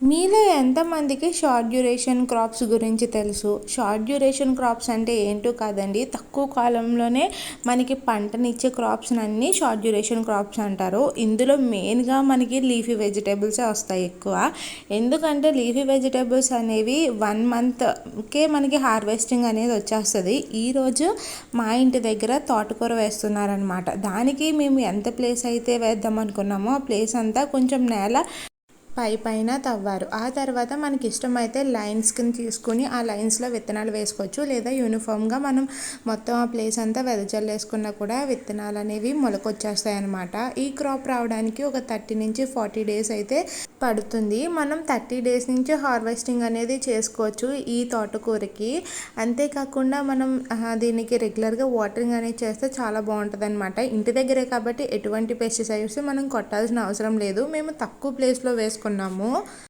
మీలో ఎంతమందికి short duration crops గురించి తెలుసు? షార్ట్ డ్యూరేషన్ క్రాప్స్ అంటే ఏంటో కాదండి, తక్కువ కాలంలోనే మనకి పంటనిచ్చే క్రాప్స్‌నన్నీ షార్ట్ డ్యూరేషన్ క్రాప్స్ అంటారు. ఇందులో మెయిన్‌గా మనకి లీఫీ వెజిటబుల్సే వస్తాయి ఎక్కువ. ఎందుకంటే లీఫీ వెజిటబుల్స్ అనేవి 1 మంత్‌కే మనకి హార్వెస్టింగ్ అనేది వచ్చేస్తది. ఈరోజు మా ఇంటి దగ్గర తోటకూర వేస్తున్నారనమాట. దానికి మేము ఎంత ప్లేస్ అయితే వేద్దాం అనుకున్నామో ఆ ప్లేస్ అంతా కొంచెం నేల పైన తవ్వారు. ఆ తర్వాత మనకి ఇష్టమైతే లైన్స్ కింద తీసుకుని ఆ లైన్స్లో విత్తనాలు వేసుకోవచ్చు, లేదా యూనిఫామ్గా మనం మొత్తం ఆ ప్లేస్ అంతా వెదజల్లేసుకున్నా కూడా విత్తనాలు అనేవి మొలకొచ్చేస్తాయి అన్నమాట. ఈ క్రాప్ రావడానికి ఒక 30 నుంచి 40 డేస్ అయితే పడుతుంది. మనం 30 డేస్ నుంచి హార్వెస్టింగ్ అనేది చేసుకోవచ్చు ఈ తోటకూరకి. అంతేకాకుండా మనం దీనికి రెగ్యులర్గా వాటరింగ్ అనేది చేస్తే చాలా బాగుంటుంది అనమాట. ఇంటి దగ్గరే కాబట్టి ఎటువంటి పెస్టిసైడ్స్ మనం కొట్టాల్సిన అవసరం లేదు. మేము తక్కువ ప్లేస్లో వేసుకున్నాము.